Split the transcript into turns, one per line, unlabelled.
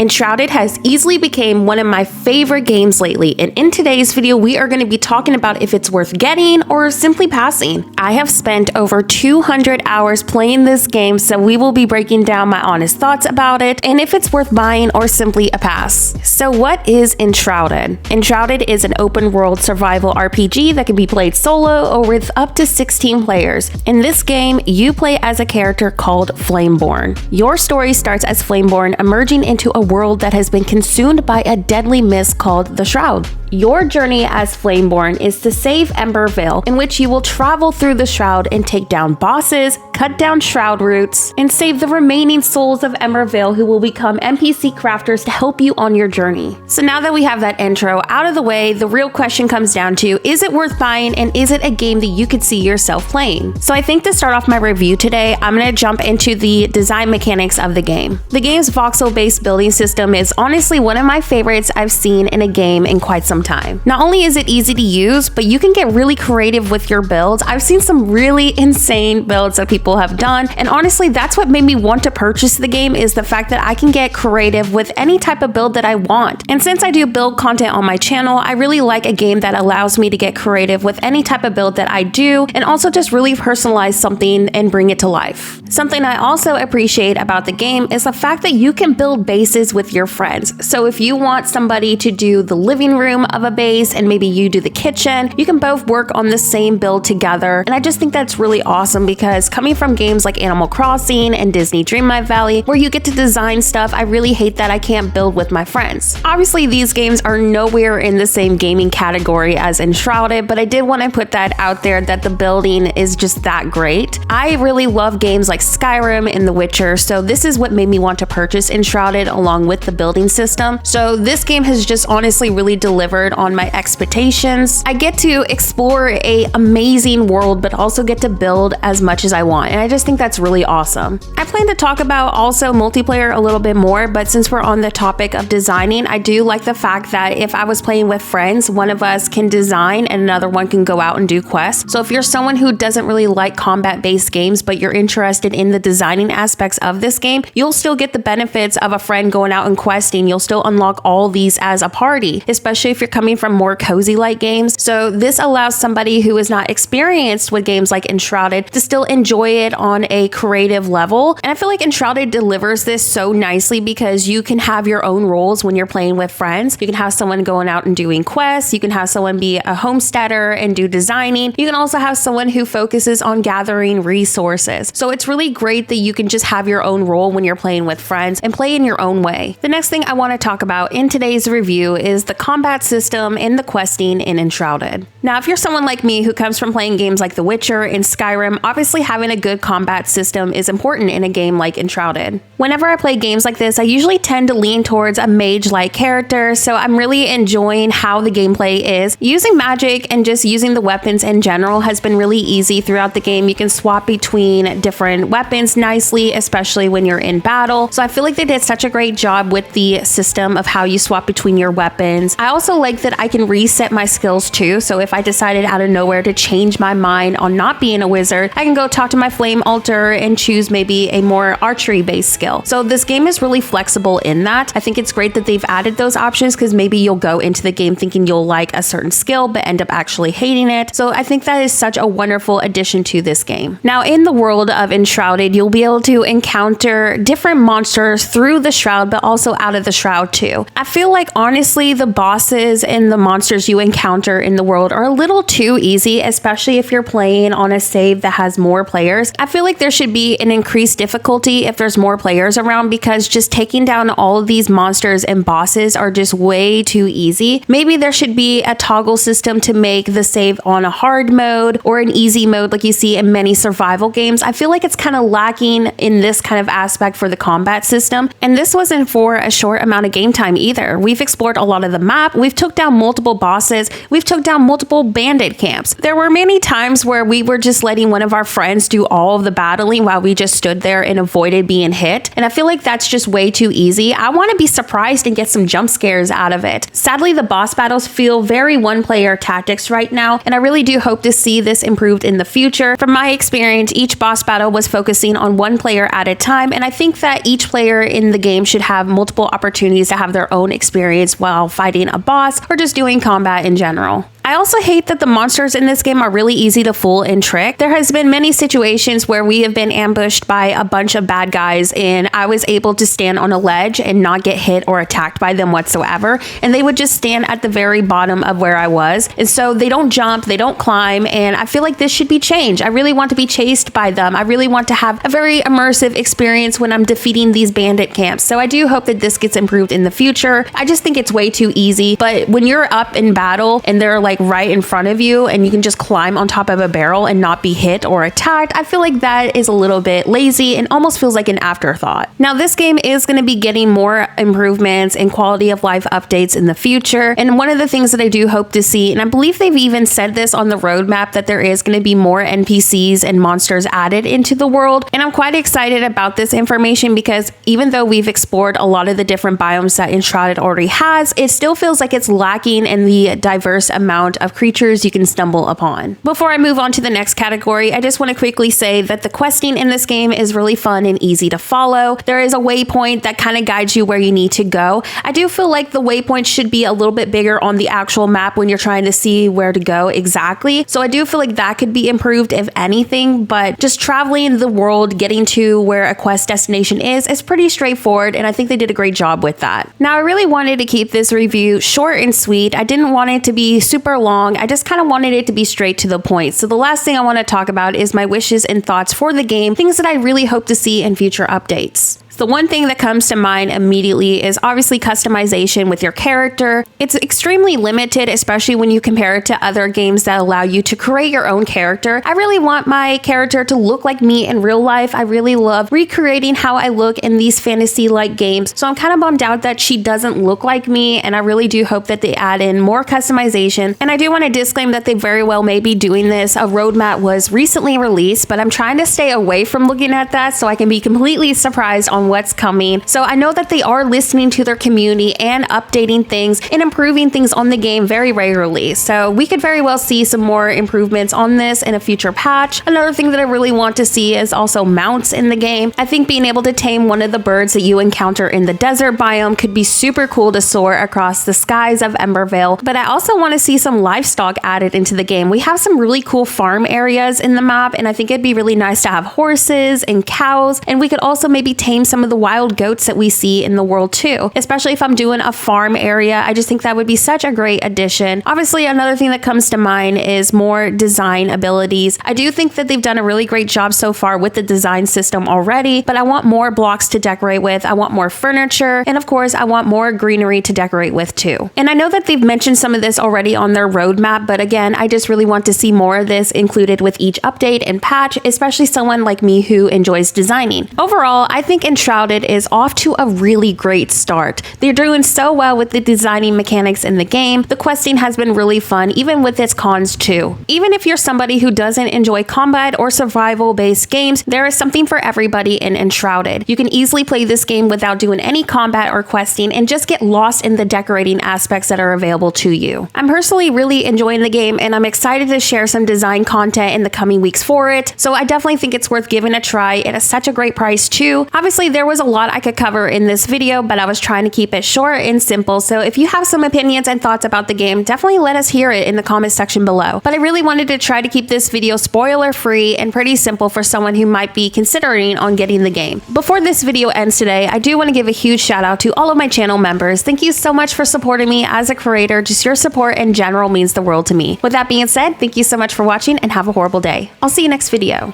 Enshrouded has easily become one of my favorite games lately, and in today's video we are going to be talking about if it's worth getting or simply passing. I have spent over 200 hours playing this game, so we will be breaking down my honest thoughts about it and if it's worth buying or simply a pass. So what is Enshrouded? Enshrouded is an open world survival RPG that can be played solo or with up to 16 players. In this game, you play as a character called Flameborn. Your story starts as Flameborn emerging into a world that has been consumed by a deadly mist called the Shroud. Your journey as Flameborn is to save Embervale, in which you will travel through the Shroud and take down bosses, cut down Shroud roots, and save the remaining souls of Embervale who will become NPC crafters to help you on your journey. So now that we have that intro out of the way, the real question comes down to, is it worth buying and is it a game that you could see yourself playing? So I think to start off my review today, I'm going to jump into the design mechanics of the game. The game's voxel-based building system is honestly one of my favorites I've seen in a game in quite some time. Not only is it easy to use, but you can get really creative with your builds. I've seen some really insane builds that people have done, and honestly that's what made me want to purchase the game, is the fact that I can get creative with any type of build that I want. And since I do build content on my channel, I really like a game that allows me to get creative with any type of build that I do, and also just really personalize something and bring it to life. Something I also appreciate about the game is the fact that you can build bases with your friends. So if you want somebody to do the living room of a base and maybe you do the kitchen, you can both work on the same build together. And I just think that's really awesome, because coming from games like Animal Crossing and Disney Dreamlight Valley, where you get to design stuff, I really hate that I can't build with my friends. Obviously these games are nowhere in the same gaming category as Enshrouded, but I did want to put that out there that the building is just that great. I really love games like Skyrim and The Witcher, so this is what made me want to purchase Enshrouded along with the building system. So this game has just honestly really delivered on my expectations. I get to explore an amazing world, but also get to build as much as I want, and I just think that's really awesome. I plan to talk about also multiplayer a little bit more, but since we're on the topic of designing, I do like the fact that if I was playing with friends, one of us can design and another one can go out and do quests. So if you're someone who doesn't really like combat-based games, but you're interested in the designing aspects of this game, you'll still get the benefits of a friend going out and questing. You'll still unlock all these as a party, especially if you're coming from more cozy-like games. So this allows somebody who is not experienced with games like Enshrouded to still enjoy it on a creative level. And I feel like Enshrouded delivers this so nicely, because you can have your own roles when you're playing with friends. You can have someone going out and doing quests. You can have someone be a homesteader and do designing. You can also have someone who focuses on gathering resources. So it's really great that you can just have your own role when you're playing with friends and play in your own way. The next thing I want to talk about in today's review is the combat system and the questing in Enshrouded. Now, if you're someone like me who comes from playing games like The Witcher and Skyrim, obviously having a good combat system is important in a game like Enshrouded. Whenever I play games like this, I usually tend to lean towards a mage-like character, so I'm really enjoying how the gameplay is. Using magic and just using the weapons in general has been really easy throughout the game. You can swap between different weapons nicely, especially when you're in battle. So I feel like they did such a great job with the system of how you swap between your weapons. I also like that I can reset my skills too. So if I decided out of nowhere to change my mind on not being a wizard, I can go talk to my flame altar and choose maybe a more archery-based skill. So this game is really flexible in that. I think it's great that they've added those options, because maybe you'll go into the game thinking you'll like a certain skill but end up actually hating it. So I think that is such a wonderful addition to this game. Now, in the world of Enshrouded, you'll be able to encounter different monsters through the Shroud, but also out of the Shroud too. I feel like honestly the bosses and the monsters you encounter in the world are a little too easy, especially if you're playing on a save that has more players. I feel like there should be an increased difficulty if there's more players around, because just taking down all of these monsters and bosses are just way too easy. Maybe there should be a toggle system to make the save on a hard mode or an easy mode like you see in many survival games. I feel like it's kind of lacking in this kind of aspect for the combat system, and this wasn't for a short amount of game time either. We've explored a lot of the map, we've took down multiple bosses, we've took down multiple multiple bandit camps. There were many times where we were just letting one of our friends do all of the battling while we just stood there and avoided being hit. And I feel like that's just way too easy. I want to be surprised and get some jump scares out of it. Sadly, the boss battles feel very one-player tactics right now, and I really do hope to see this improved in the future. From my experience, each boss battle was focusing on one player at a time, and I think that each player in the game should have multiple opportunities to have their own experience while fighting a boss or just doing combat in general. I also hate that the monsters in this game are really easy to fool and trick. There has been many situations where we have been ambushed by a bunch of bad guys and I was able to stand on a ledge and not get hit or attacked by them whatsoever. And they would just stand at the very bottom of where I was. And so they don't jump, they don't climb, and I feel like this should be changed. I really want to be chased by them. I really want to have a very immersive experience when I'm defeating these bandit camps. So I do hope that this gets improved in the future. I just think it's way too easy. But when you're up in battle and they're like right in front of you and you can just climb on top of a barrel and not be hit or attacked, I feel like that is a little bit lazy and almost feels like an afterthought. Now, this game is going to be getting more improvements and quality of life updates in the future. And one of the things that I do hope to see, and I believe they've even said this on the roadmap, that there is going to be more NPCs and monsters added into the world. And I'm quite excited about this information because even though we've explored a lot of the different biomes that Enshrouded already has, it still feels like it's lacking in the diverse amount of creatures you can stumble upon. Before I move on to the next category, I just want to quickly say that the questing in this game is really fun and easy to follow. There is a waypoint that kind of guides you where you need to go. I do feel like the waypoint should be a little bit bigger on the actual map when you're trying to see where to go exactly. So I do feel like that could be improved if anything, but just traveling the world, getting to where a quest destination is pretty straightforward, and I think they did a great job with that. Now, I really wanted to keep this review short and sweet. I didn't want it to be super long. I just kind of wanted it to be straight to the point. So the last thing I want to talk about is my wishes and thoughts for the game, things that I really hope to see in future updates. So one thing that comes to mind immediately is obviously customization with your character. It's extremely limited, especially when you compare it to other games that allow you to create your own character. I really want my character to look like me in real life. I really love recreating how I look in these fantasy-like games. So I'm kind of bummed out that she doesn't look like me, and I really do hope that they add in more customization. And I do want to disclaim that they very well may be doing this. A roadmap was recently released, but I'm trying to stay away from looking at that so I can be completely surprised on what's coming. So I know that they are listening to their community and updating things and improving things on the game very regularly. So we could very well see some more improvements on this in a future patch. Another thing that I really want to see is also mounts in the game. I think being able to tame one of the birds that you encounter in the desert biome could be super cool to soar across the skies of Embervale. But I also want to see some livestock added into the game. We have some really cool farm areas in the map, and I think it'd be really nice to have horses and cows, and we could also maybe tame some of the wild goats that we see in the world too, especially if I'm doing a farm area. I just think that would be such a great addition. Obviously, another thing that comes to mind is more design abilities. I do think that they've done a really great job so far with the design system already, but I want more blocks to decorate with. I want more furniture, and of course, I want more greenery to decorate with too. And I know that they've mentioned some of this already on their roadmap, but again, I just really want to see more of this included with each update and patch, especially someone like me who enjoys designing. Overall, I think Enshrouded is off to a really great start. They're doing so well with the designing mechanics in the game. The questing has been really fun, even with its cons too. Even if you're somebody who doesn't enjoy combat or survival-based games, there is something for everybody in Enshrouded. You can easily play this game without doing any combat or questing and just get lost in the decorating aspects that are available to you. I'm personally really enjoying the game, and I'm excited to share some design content in the coming weeks for it. So I definitely think it's worth giving a try. It is such a great price too. Obviously, there was a lot I could cover in this video, but I was trying to keep it short and simple. So if you have some opinions and thoughts about the game, definitely let us hear it in the comment section below. But I really wanted to try to keep this video spoiler free and pretty simple for someone who might be considering on getting the game. Before this video ends today, I do want to give a huge shout out to all of my channel members. Thank you so much for supporting me as a creator. Just your support in general means the world to me. With that being said, thank you so much for watching and have a horrible day. I'll see you next video.